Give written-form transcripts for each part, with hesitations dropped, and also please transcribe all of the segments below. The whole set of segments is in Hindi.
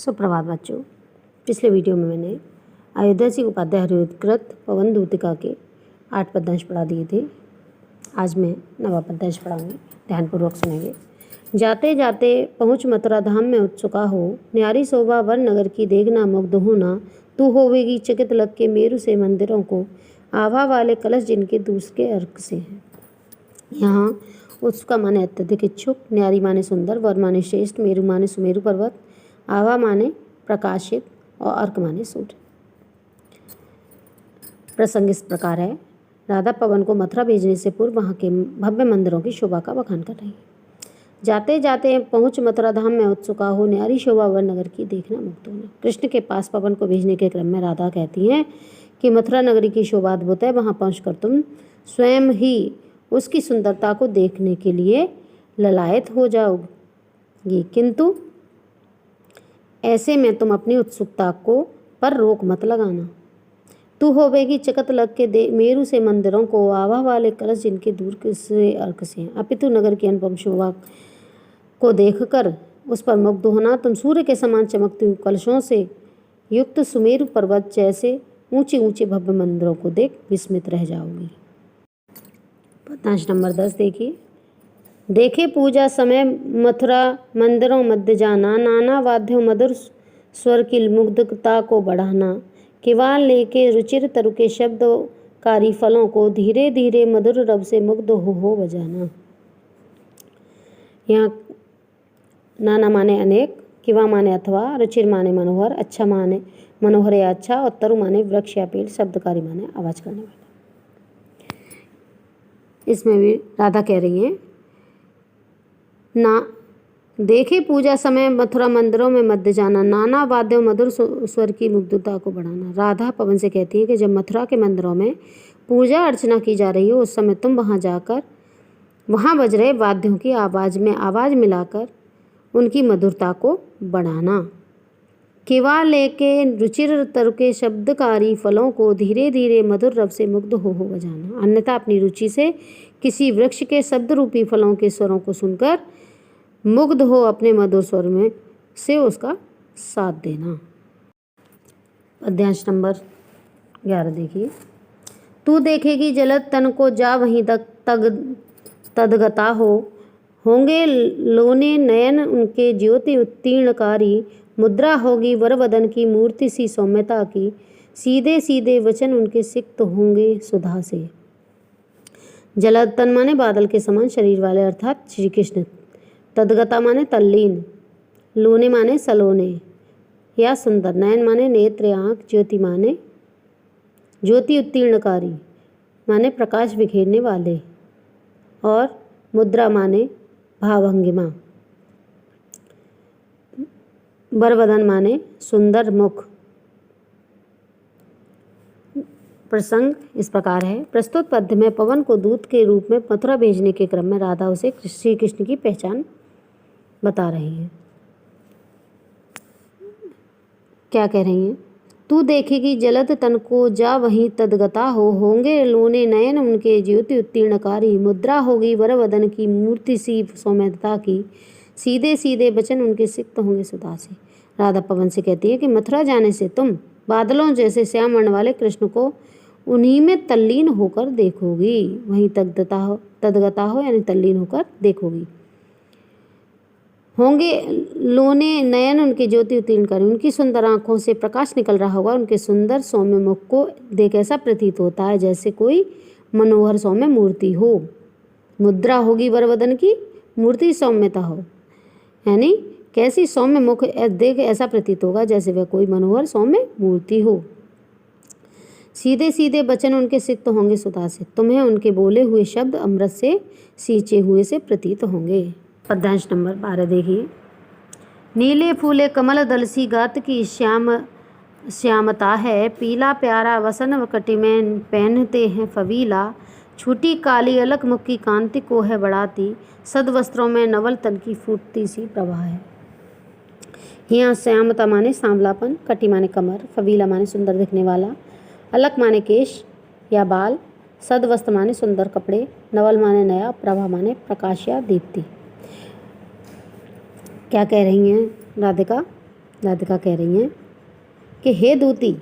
सुप्रभात बच्चों। पिछले वीडियो में मैंने अयोध्या सिंह उपाध्याय हरिकृत पवन दूतिका के 8 पद्यांश पढ़ा दिए थे। आज मैं 9वां पद्यांश पढ़ाऊंगी, ध्यानपूर्वक सुनेंगे। जाते जाते पहुँच मथुरा धाम में उत्सुका हो, न्यारी शोभा वर नगर की देखना मुग्ध होना, तू होवेगी चकित लग के मेरु से मंदिरों को, आभा वाले कलश जिनके दूसरे अर्क से हैं। यहाँ उत्सुका माने अत्यधिक इच्छुक, न्यारी माने सुंदर, वर माने श्रेष्ठ, मेरु माने सुमेरु पर्वत, आभा माने प्रकाशित और अर्क माने सूर्य। प्रसंग इस प्रकार है। राधा पवन को मथुरा भेजने से पूर्व वहाँ के भव्य मंदिरों की शोभा का बखान कर रही है। जाते जाते पहुँच मथुरा धाम में उत्सुका हो, न्यारी शोभा वर नगर की देखना मुग्ध होना। कृष्ण के पास पवन को भेजने के क्रम में राधा कहती हैं कि मथुरा नगरी की शोभा अद्भुत है, वहाँ पहुँचकर तुम स्वयं ही उसकी सुंदरता को देखने के लिए ललायत हो जाओगी, किंतु ऐसे में तुम अपनी उत्सुकता को पर रोक मत लगाना। तू होवेगी चकत लग के मेरु से मंदिरों को, आभा वाले कलश जिनके दूर से अर्क से हैं। अपितु नगर की अनुपम शोभा को देखकर उस पर मुग्ध होना। तुम सूर्य के समान चमकती हुई कलशों से युक्त सुमेरु पर्वत जैसे ऊंचे ऊंचे भव्य मंदिरों को देख विस्मित रह जाओगी। पद्यांश नंबर 10 देखिए। देखे पूजा समय मथुरा मंदिरों मध्य जाना, नाना वाद्यों मधुर स्वर की मुग्धता को बढ़ाना, किवाल लेके रुचिर तरु के शब्दकारी फलों को धीरे धीरे मधुर रव से मुग्ध हो बजाना। यहाँ नाना माने अनेक, किवा माने अथवा, रुचिर माने मनोहर, अच्छा माने मनोहर या अच्छा, और तरु माने वृक्ष या पेड़, शब्दकारी माने आवाज करने वाला। इसमें भी राधा कह रही है ना, देखे पूजा समय मथुरा मंदिरों में मध्य जाना, नाना वाद्यों मधुर स्वर की मुग्धता को बढ़ाना। राधा पवन से कहती है कि जब मथुरा के मंदिरों में पूजा अर्चना की जा रही हो, उस समय तुम वहां जाकर वहां बज रहे वाद्यों की आवाज में आवाज मिलाकर उनकी मधुरता को बढ़ाना। केवल लेके रुचिर तरु के शब्दकारी फलों को धीरे धीरे मधुर रव से मुग्ध हो बजाना। अन्यथा अपनी रुचि से किसी वृक्ष के शब्द रूपी फलों के स्वरों को सुनकर मुग्ध हो अपने मधुर स्वर में से उसका साथ देना। पद्यांश नंबर 11 देखिए। तू देखेगी जलद तन को जा वहीं तदगता हो, होंगे लोने नयन उनके ज्योति उत्तीर्णकारी, मुद्रा होगी वरवदन की मूर्ति सी सौम्यता की, सीधे सीधे वचन उनके सिक्त होंगे सुधा से। जलद तन माने बादल के समान शरीर वाले अर्थात श्री कृष्ण, तदगता माने तल्लीन, लोने माने सलोने या सुंदर, नयन माने नेत्र या आँख, ज्योति माने ज्योति उत्तीर्णकारी माने प्रकाश बिखेरने वाले, और मुद्रा माने भावभंगिमा, बरवदन माने सुंदर मुख। प्रसंग इस प्रकार है। प्रस्तुत पद्य में पवन को दूत के रूप में मथुरा भेजने के क्रम में राधा उसे श्री कृष्ण की पहचान बता रही है। क्या कह रही हैं? तू देखेगी जलद तन को जा वहीं तदगता हो, होंगे लोने नयन उनके ज्योति उत्तीर्णकारी, मुद्रा होगी वरवदन की मूर्ति सी सौम्यता की, सीधे सीधे वचन उनके सिक्त होंगे सुधा से। राधा पवन से कहती है कि मथुरा जाने से तुम बादलों जैसे श्याम वर्ण वाले कृष्ण को उन्हीं में तल्लीन होकर देखोगी, वहीं तदगता हो यानी तल्लीन होकर देखोगी। होंगे लोने नयन उनके ज्योति उत्तीर्ण करें, उनकी सुंदर आंखों से प्रकाश निकल रहा होगा, उनके सुंदर सौम्य मुख को देख ऐसा प्रतीत होता है जैसे कोई मनोहर सौम्य मूर्ति हो। मुद्रा होगी वरवदन की, मूर्ति सौम्यता हो, यानी कैसी सौम्य मुख देख ऐसा प्रतीत होगा जैसे वह कोई मनोहर सौम्य मूर्ति हो। सीधे सीधे वचन उनके सिक्त होंगे सुधा से, तुम्हें उनके बोले हुए शब्द अमृत से सींचे हुए से प्रतीत होंगे। पद्यांश नंबर 12 देखिए। नीले फूले कमल दल सी गात की श्यामता है, पीला प्यारा वसन कटी में पहनते हैं फवीला, छूटी काली अलक मुख की कांति को है बढ़ाती, सदवस्त्रों में नवल तन की फूटती सी प्रभा है। यहाँ श्यामता माने सांवलापन, कटी माने कमर, फवीला माने सुंदर दिखने वाला, अलक माने केश या बाल, सदवस्त्र माने सुंदर कपड़े, नवल माने नया, प्रभा माने प्रकाश या दीप्ति। क्या कह रही हैं राधिका? राधिका कह रही हैं कि हे दूती,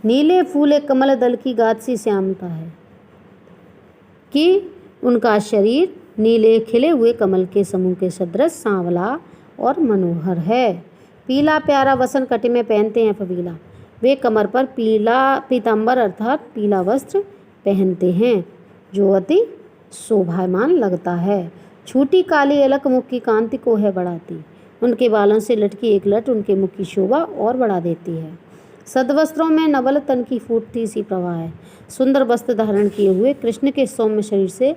नीले फूले कमल दल की गात सी श्यामता है कि उनका शरीर नीले खिले हुए कमल के समूह के सदृश सांवला और मनोहर है। पीला प्यारा वसन कटी में पहनते हैं फबीला, वे कमर पर पीला पीताम्बर अर्थात पीला वस्त्र पहनते हैं जो अति शोभायमान लगता है। छोटी काली अलक मुख की कांति को है बढ़ाती, उनके बालों से लटकी एक लट उनके मुख की शोभा और बढ़ा देती है। सदवस्त्रों में नवल तन की फूटती सी प्रभा है। सुंदर वस्त्र धारण किए हुए कृष्ण के सौम्य शरीर से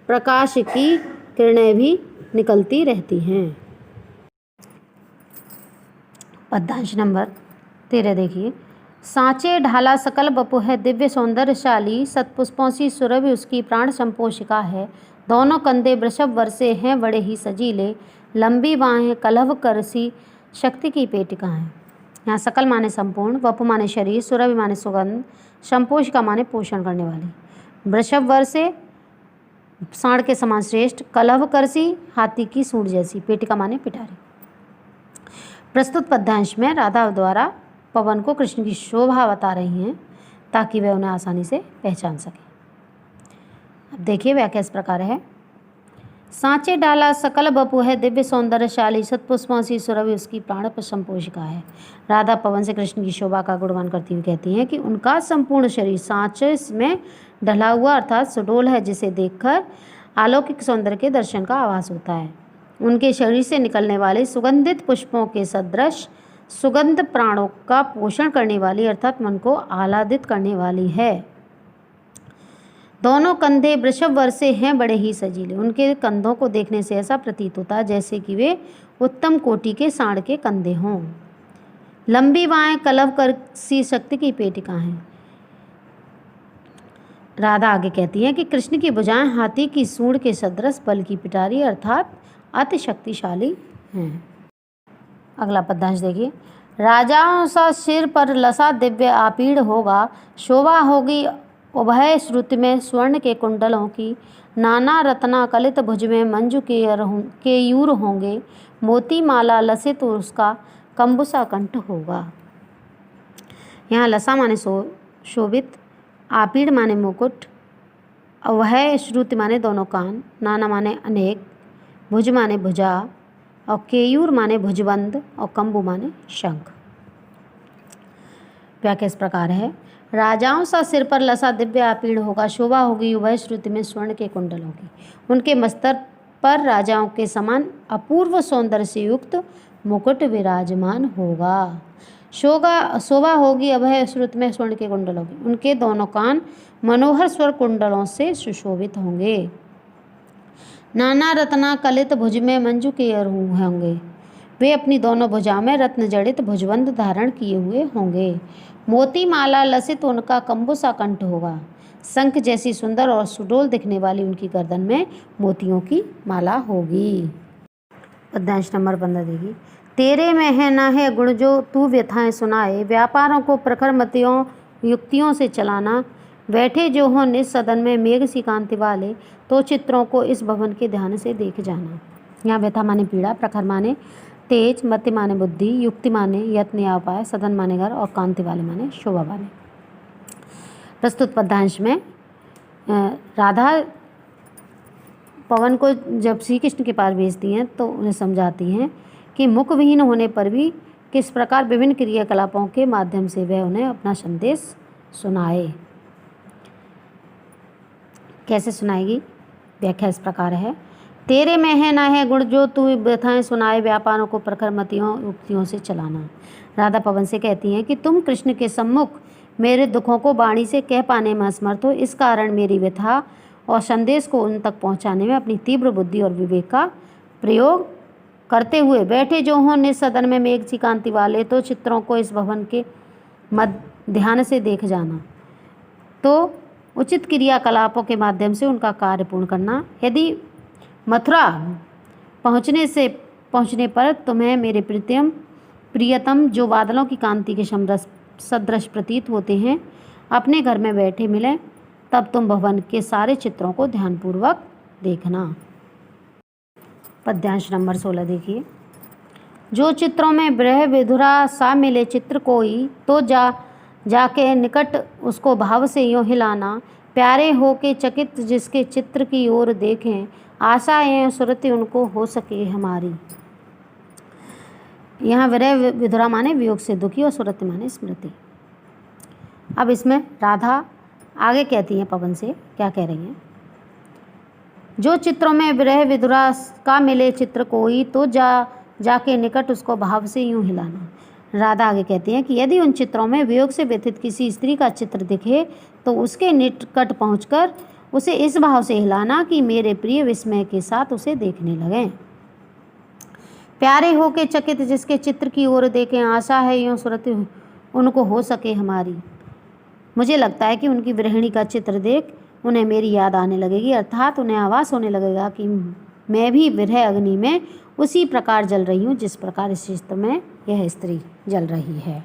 प्रकाश की किरणें भी निकलती रहती हैं। पद्यांश नंबर 13 देखिए। सांचे ढाला सकल बपु है दिव्य सौंदर्यशाली, सतपुष्पों सी सुरभि उसकी प्राण संपोषिका है। दोनों कंधे वृषभ वर्षे हैं बड़े ही सजीले, लंबी बाहें कलभ करसी शक्ति की पेटिका हैं। यहाँ सकल माने संपूर्ण, वपु माने शरीर, सुरभि माने सुगंध, संपोषिका माने पोषण करने वाली। वृषभ वर्षे सांड के समान श्रेष्ठ, कलभ करसी हाथी की सूंड जैसी, पेटिका माने पिटारी। प्रस्तुत पद्यांश में राधा द्वारा पवन को कृष्ण की शोभा बता रही हैं ताकि वह उन्हें आसानी से पहचान सके। अब देखिए व्याख्या इस प्रकार है। सांचे डाला सकल बपु है दिव्य सौंदर्यशाली, सतपुष्पों सी सुरभि उसकी प्राण संपोषिका है। राधा पवन से कृष्ण की शोभा का गुणगान करती हुई कहती हैं कि उनका संपूर्ण शरीर सांचे में ढला हुआ अर्थात सुडोल है, जिसे देखकर अलौकिक सौंदर्य के दर्शन का आभास होता है। उनके शरीर से निकलने वाले सुगंधित पुष्पों के सदृश सुगंध प्राणों का पोषण करने वाली अर्थात मन को आह्लादित करने वाली है। दोनों कंधे वृषभ वर्षे हैं बड़े ही सजीले, उनके कंधों को देखने से ऐसा प्रतीत होता है जैसे कि वे उत्तम कोटि के सांड के कंधे हों। लंबी बाहें कलभ कर सी शक्ति की पेटिका हैं। राधा आगे कहती हैं कि कृष्ण की भुजाएं हाथी की सूंड के सदृश बल की पिटारी अर्थात अति शक्तिशाली हैं। अगला पद्यांश देखिए। राजाओं सा सिर पर लसा दिव्य आपीड़ होगा, शोभा होगी उभय श्रुति में स्वर्ण के कुंडलों की, नाना रत्ना कलित भुज में मंजू केयूर होंगे, मोती माला लसित उसका कंबुसा कंठ होगा। यहाँ लसा माने शोभित, आपीड़ माने मुकुट, अवह श्रुति माने दोनों कान, नाना माने अनेक, भुज माने भुजा और केयूर माने भुजबंद और कंबु माने शंख। व्याख्या इस प्रकार है। राजाओं सा सिर पर लसा दिव्य आपीड़ होगा, शोभा होगी उभय श्रुति में स्वर्ण के कुंडल होगी। उनके मस्तक पर राजाओं के समान अपूर्व सौंदर्य से युक्त मुकुट विराजमान होगा। शोभा होगी अभय श्रुति में स्वर्ण के कुंडल होगी। उनके दोनों कान मनोहर स्वर कुंडलों से सुशोभित होंगे। नाना रत्ना कलित भुज में मंजू के होंगे, वे अपनी दोनों भुजाओं में रत्न जड़ित भुजबंद धारण किए हुए होंगे। मोती माला लसित उनका कंबुसा कंठ होगा, शंख जैसी सुंदर और सुडोल दिखने वाली उनकी गर्दन में मोतियों की माला होगी। पद्यांश नंबर 15 देखिए। तेरे में है ना है गुण जो तू व्यथाएं सुनाए, व्यापारों को प्रखर मतियों युक्तियों से चलाना, बैठे जो हो निज सदन में मेघ सी कांति वाले, तो चित्रों को इस भवन के ध्यान से देख जाना। यहाँ व्यथा माने पीड़ा, प्रखर माने तेज, मति माने बुद्धि, युक्ति माने यत्न या उपाय, सदन माने घर और कांति वाले माने शोभा वाले। प्रस्तुत पद्यांश में राधा पवन को जब श्री कृष्ण के पास भेजती हैं तो उन्हें समझाती हैं कि मुख विहीन होने पर भी किस प्रकार विभिन्न क्रियाकलापों के माध्यम से वह उन्हें अपना संदेश सुनाए। कैसे सुनाएगी? व्याख्या इस प्रकार है। तेरे में है ना है गुण जो तू व्यथाएं सुनाए, व्यापारों को प्रखर मतियों युक्तियों से चलाना। राधा पवन से कहती हैं कि तुम कृष्ण के सम्मुख मेरे दुखों को वाणी से कह पाने में असमर्थ हो, इस कारण मेरी व्यथा और संदेश को उन तक पहुंचाने में अपनी तीव्र बुद्धि और विवेक का प्रयोग करते हुए बैठे जो हों निज सदन में मेघ सी कांति वाले, तो चित्रों को इस भवन के मध्य ध्यान से देख जाना, तो उचित क्रियाकलापों के माध्यम से उनका कार्य पूर्ण करना। यदि मथुरा पहुँचने पर तुम्हें मेरे प्रियतम जो बादलों की कांति के सदृश प्रतीत होते हैं अपने घर में बैठे मिले, तब तुम भवन के सारे चित्रों को ध्यानपूर्वक देखना। पद्यांश नंबर 16 देखिए। जो चित्रों में विरह विधुरा सा मिले चित्र कोई, तो जाके निकट उसको भाव से यूँ हिलाना। प्यारे हो के चकित जिसके चित्र की ओर देखें, आशा एवं सुरति उनको हो सके हमारी। यहाँ विरह विधुरा माने वियोग से दुखी और सुरति माने स्मृति। अब इसमें राधा आगे कहती हैं पवन से, क्या कह रही हैं? जो चित्रों में विरह विधुरा का मिले चित्र कोई, तो जाके निकट उसको भाव से यूं हिलाना। राधा आगे कहती हैं कि यदि उन चित्रों में वियोग से व्यथित किसी स्त्री का चित्र दिखे, तो उसके निकट पहुंचकर उसे इस भाव से हिलाना कि मेरे प्रिय विस्मय के साथ उसे देखने लगें। प्यारे होके चकित जिसके चित्र की ओर देखें, आशा है यूँ सुरति उनको हो सके हमारी। मुझे लगता है कि उनकी विरहिणी का चित्र देख उन्हें मेरी याद आने लगेगी, अर्थात उन्हें आभास होने लगेगा कि मैं भी विरह अग्नि में उसी प्रकार जल रही हूँ जिस प्रकार इस चित्र में यह स्त्री जल रही है।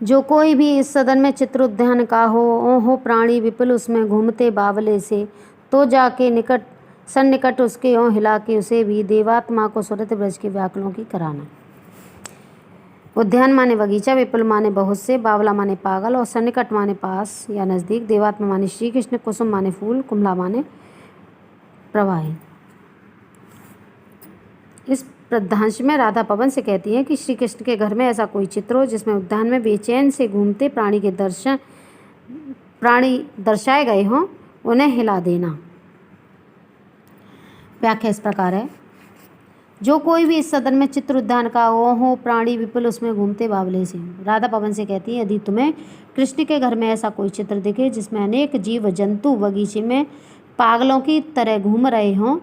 जो कोई भी इस सदन में चित्र उद्यान का हो प्राणी विपुल उसमें घूमते बावले से, तो जाके सन्निकट उसके ओं हिला के उसे भी देवात्मा को सुरत ब्रज के व्याकुलों की कराना। उद्यान माने बगीचा, विपुल माने बहुत से, बावला माने पागल और सन्निकट माने पास या नज़दीक, देवात्मा माने श्री कृष्ण, कुसुम माने फूल, कुमला माने प्रवाही। इस पद्यांश में राधा पवन से कहती है कि श्री कृष्ण के घर में ऐसा कोई चित्र हो जिसमें उद्यान में बेचैन से घूमते प्राणी दर्शाए गए हों, उन्हें हिला देना। व्याख्या इस प्रकार है। जो कोई भी इस सदन में चित्र उद्यान का हो प्राणी विपुल उसमें घूमते बावले से। राधा पवन से कहती है, यदि तुम्हें कृष्ण के घर में ऐसा कोई चित्र दिखे जिसमें अनेक जीव जंतु बगीचे में पागलों की तरह घूम रहे हों,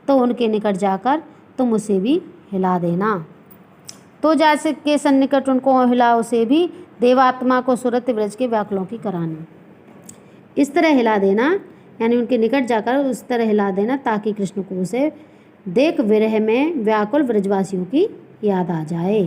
तो उनके निकट जाकर तुम उसे भी हिला देना। तो जैसे के सन्निकट उनको हिला उसे भी देवात्मा को सुरत ब्रज के व्याकुलों की कराना। इस तरह हिला देना यानी उनके निकट जाकर उस तरह हिला देना ताकि कृष्ण को उसे देख विरह में व्याकुल ब्रजवासियों की याद आ जाए।